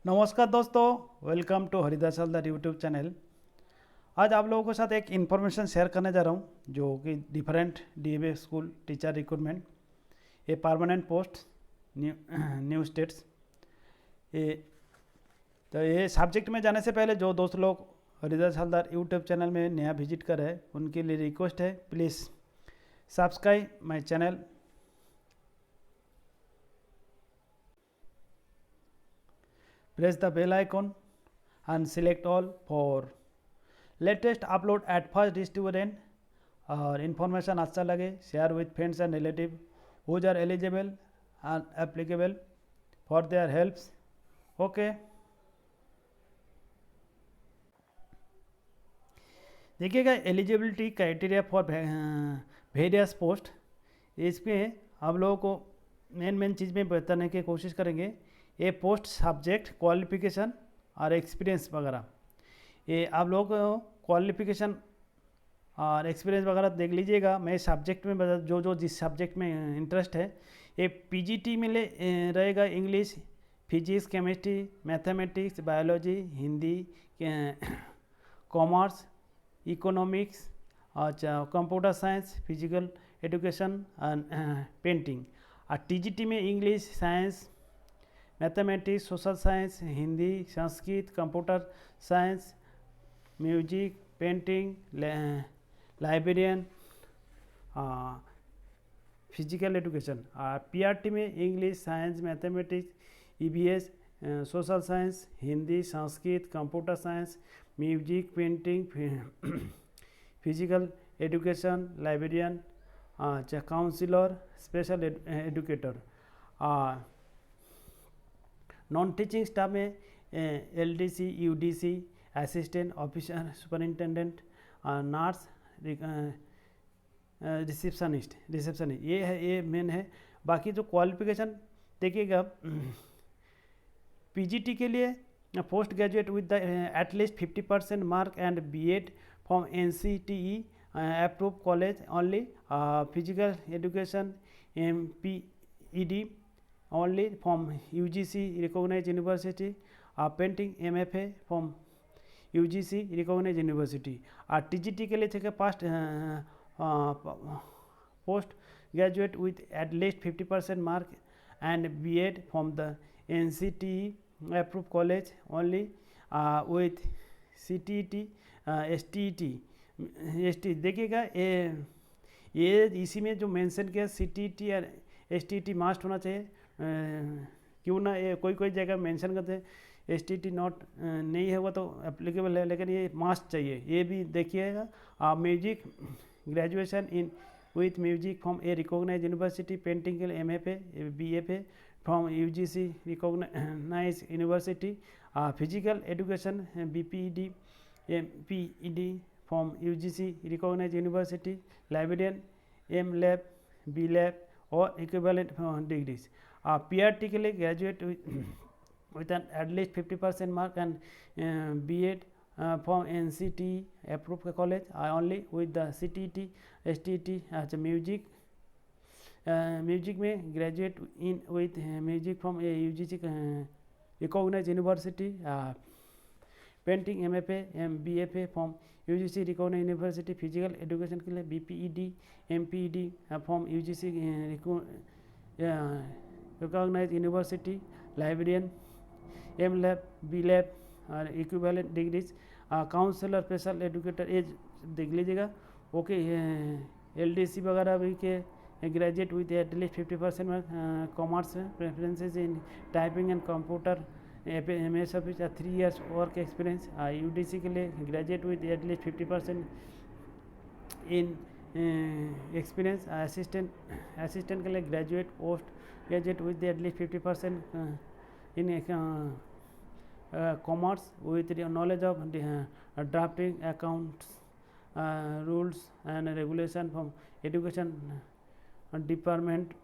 नमस्कार दोस्तों, welcome to Haridas Haldar YouTube channel. आज आप लोगों के साथ एक इन्फॉर्मेशन शेयर करने जा रहा हूँ जो कि different DAV school teacher recruitment, ये परमानेंट पोस्ट, न्यू स्टेट्स। ये सब्जेक्ट में जाने से पहले जो दोस्त लोग हरिदास हलदर यूट्यूब चैनल में नया विजिट कर रहे हैं उनके लिए रिक्वेस्ट है, please subscribe my channel, press the bell icon and select all for latest upload at first student। और इन्फॉर्मेशन अच्छा लगे share with friends and relative whose are eligible and applicable for their helps. Okay, देखिएगा eligibility criteria for various post. इसमें हम लोगों को main चीज़ में बताने की कोशिश करेंगे। ये पोस्ट सब्जेक्ट क्वालिफिकेशन और एक्सपीरियंस वगैरह, ये आप लोग क्वालिफिकेशन और एक्सपीरियंस वगैरह देख लीजिएगा। मैं सब्जेक्ट में जो जिस सब्जेक्ट में इंटरेस्ट है, ये पीजीटी में रहेगा English, physics, chemistry, mathematics, biology, Hindi, commerce, economics, अच्छा computer science, physical education and painting. और टीजीटी में English, science, mathematics, social science, Hindi, Sanskrit, computer science, music, painting, librarian, physical education. PRT में English, science, mathematics, EVS, social science, Hindi, Sanskrit, computer science, music, painting, physical education, librarian, counsellor, special educator. Non teaching staff में LDC, UDC, assistant officer, superintendent, nurse, receptionist ये है, ये main है। बाकी जो qualification देखिएगा, PGT के लिए post graduate with the at least 50% mark and BEd from NCTE approve college only. Physical education MPEd only from UGC recognized university, painting MFA from UGC recognized university। TGT के लिए चाहिए past post graduate with at least 50% mark and BEd from the NCTE approved college only, with CTET, STET देखिएगा। ये इसी में जो mention किया CTET और STET मास्ट होना चाहिए। क्यों ना, ये कोई जगह मेंशन करते हैं STET नॉट नहीं है, वो तो एप्लीकेबल है, लेकिन ये मास्ट चाहिए, ये भी देखिएगा। Music graduation in with music from a recognise university, painting के लिए MFA, BFA from UGC recognise university. Physical education BPED, MPED from UGC recognise university, librarian MLab, BLab और इक्विवेलेंट डिग्रीज। पीआरटी के लिए graduate with an at least 50% mark and BEd from NCTE approved college, only with the CTET, STET। अच्छा, music में graduate in with music from UGC recognise university. Painting MFA, BFA from UGC recognise university. Physical education के लिए BPED, MPED from UGC recognise university, librarian MLab, BLab और equivalent degrees. Counsellor, special educator, age देख लीजिएगा। Okay, LDC वगैरह भी के graduate with at least 50% में commerce में preferences in typing and computer MS office, 3 years work experience. UDC के लिए graduate with at least 50% in experience. Assistant के लिए graduate, post graduate with at least 50% in commerce with knowledge of drafting accounts rules and regulation from education department,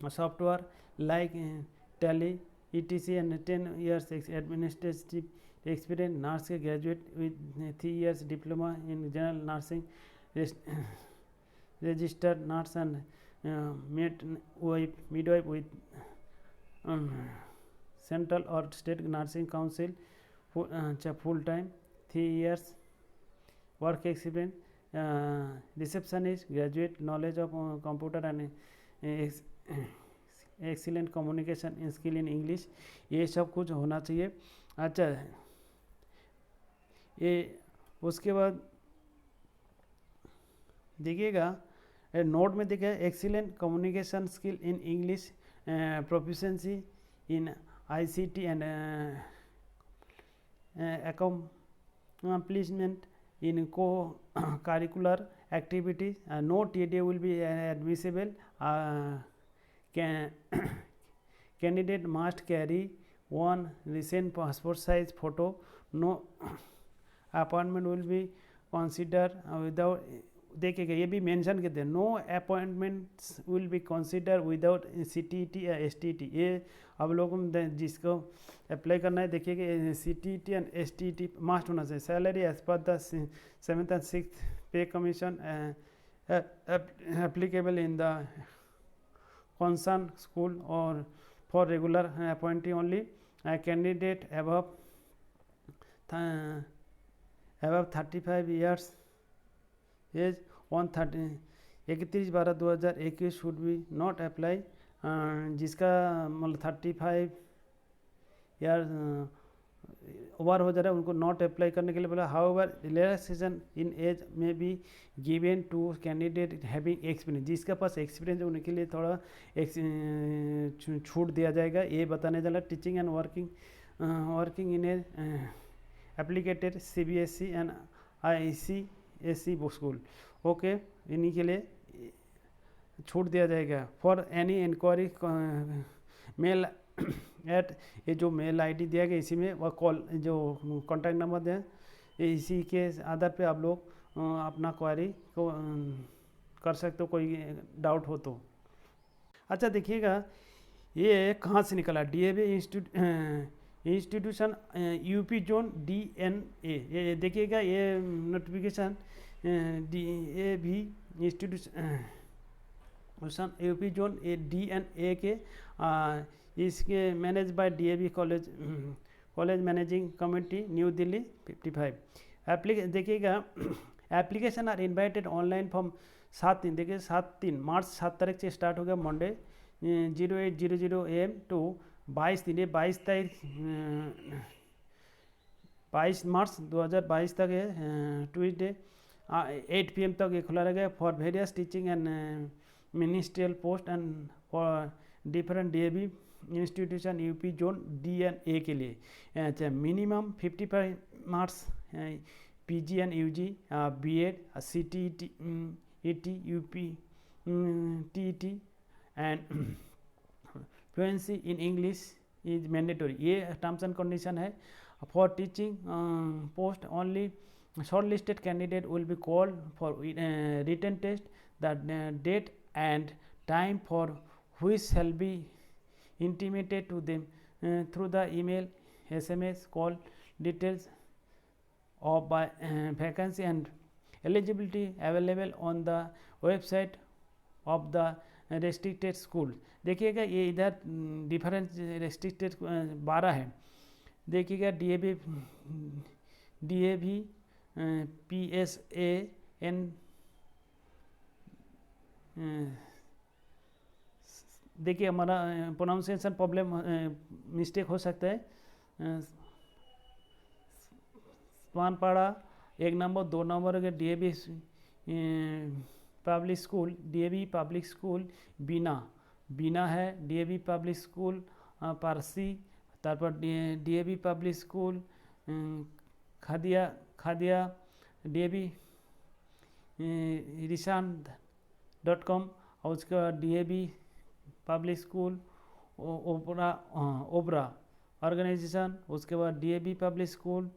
software like tally ETC and 10 years administrative experience। Nurse के graduate with 3 years diploma in general nursing, registered nurse and midwife with central और state nursing council full time 3 years work experience, receptionist graduate knowledge of computer and excellent communication skill in English, ये सब कुछ होना चाहिए। अच्छा, ये उसके बाद देखिएगा नोट में देखिए excellent communication skill in English, proficiency in ICT and accomplishment in co-curricular activities. No TDA will be admissible. Candidate must carry one recent passport size photo. No appointment will be considered without, देखिएगा ये भी mention करते हैं, no appointments will be consider without CTET या STET। ये अब लोगों में जिसको अप्लाई करना है देखिएगा CTET एंड STET मस्ट होना चाहिए। Salary as per the 7th and 6th pay commission applicable in the concern school और for regular appointee only. Candidate above 35 years age 31/12/2021 should be not apply. जिसका मतलब 35 year over हो जा रहा है उनको नॉट अप्लाई करने के लिए बोला। However relaxation in age may be given to candidate having experience, जिसके पास एक्सपीरियंस है उनके लिए थोड़ा छूट दिया जाएगा। ये बताने चला teaching and working in a affiliated CBSE and ICSE school, okay, इन्हीं के लिए छूट दिया जाएगा। For any inquiry mail at, ये जो मेल ID दिया गया इसी में वह कॉल जो कॉन्टैक्ट नंबर दें, इसी के आधार पे आप लोग अपना क्वारी को कर सकते हो कोई डाउट हो तो। अच्छा देखिएगा ये कहाँ से निकला, DAV institution UP zone DNA, ये देखिएगा ये notification DAV institution UP zone DNA के इसके manage by DAV college managing committee new Delhi 55। देखिएगा application are invited online form 7/3, देखिए 7/3 मार्च 7 तारीख से स्टार्ट हो गया मंडे 08:00 AM टू 22 तारीख 22 मार्च 2022 तक है, ट्यूजडे 8 PM तक ये खुला रहेगा for various teaching and ministerial post and for different DAV institution UP zone DNA के लिए। अच्छा, minimum 55 marks PG and UG BEd CTET ET UP TET and fluency in English is mandatory, ये terms and condition है। For teaching post only short listed candidate will be called for written test, the date and time for which shall be intimated to them through the email, SMS, call details of vacancy and eligibility available on the website of the restricted school। देखिएगा ये इधर difference restricted 12 है। देखिएगा DAV PSAN देखिए हमारा pronunciation problem mistake हो सकता है। पानपाड़ा 1 नंबर 2 नंबर के DAV public school, DAV public school Bina है, DAV पब्लिक स्कूल पारसी, तारपर DAV पब्लिक स्कूल खादिया DAV rishan.com और उसका DAV public school Obra organization, उसके बाद DAV public school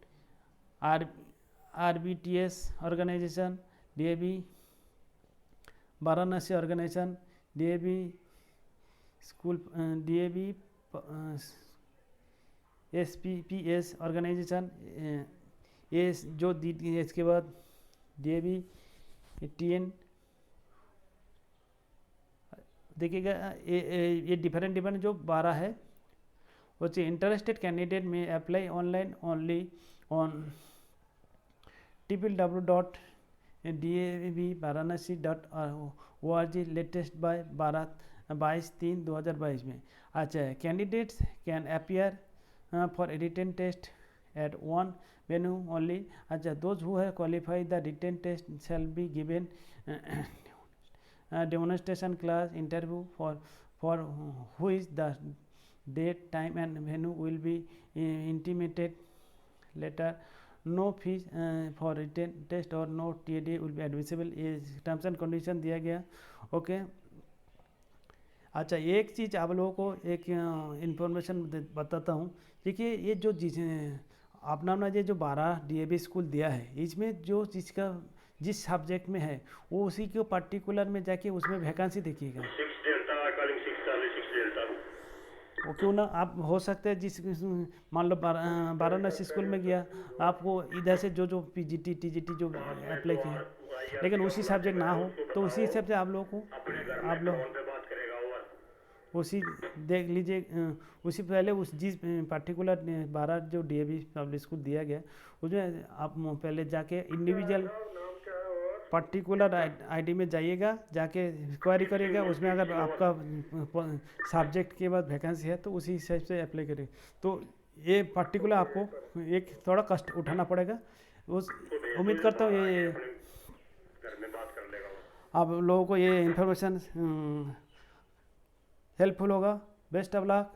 RBTS organization, DAV Varanasi organization, DAV school DAV SPPS organization, ये जो इसके बाद DAV TN देखिएगा ये डिफरेंट जो 12 है। which interested candidate may apply online only on www.davvaranasi.org latest by 22/3/2022 में। अच्छा, candidates can appear for written test at one venue only. अच्छा, those who have qualified the written test shall be given demonstration class interview for who is the date, time and venue will be intimated later. No fees for written test or no TAD will be admissible. ये terms and condition दिया गया। Okay, अच्छा, एक चीज़ आप लोगों को एक information बताता हूँ। देखिए, ये जो अपना ये जो 12 DAV स्कूल दिया है, इसमें जो जिसका जिस सब्जेक्ट में है वो उसी को पर्टिकुलर में जाके उसमें वैकेंसी देखिएगा। वो क्यों ना आप हो सकते हैं जिस मान लो वाराणसी स्कूल में गया, आपको इधर से जो PGT TGT जो अप्लाई किया, लेकिन उसी सब्जेक्ट ना हो तो उसी हिसाब से आप लोग उसी देख लीजिए। उसी पहले उस जिस पर्टिकुलर 12 जो DAV पब्लिक स्कूल दिया गया उसमें आप पहले जाके इंडिविजुअल पर्टिकुलर आईडी में जाइएगा, जाके क्वेरी करिएगा, उसमें अगर आपका सब्जेक्ट के बाद वैकेंसी है तो उसी हिसाब से अप्लाई करिए। तो ये पर्टिकुलर आपको एक थोड़ा कष्ट उठाना पड़ेगा। उस उम्मीद करता हूँ ये आप लोगों को ये इन्फॉर्मेशन हेल्पफुल होगा। Best of luck.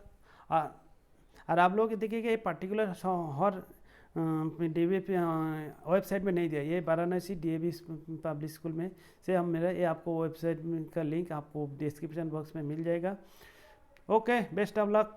और आप लोग देखिएगा ये पर्टिकुलर हर DAV वेबसाइट में नहीं दिया, ये वाराणसी DAV पब्लिक स्कूल में से हम मेरा ये आपको वेबसाइट का लिंक आपको डिस्क्रिप्शन बॉक्स में मिल जाएगा। Okay, best of luck.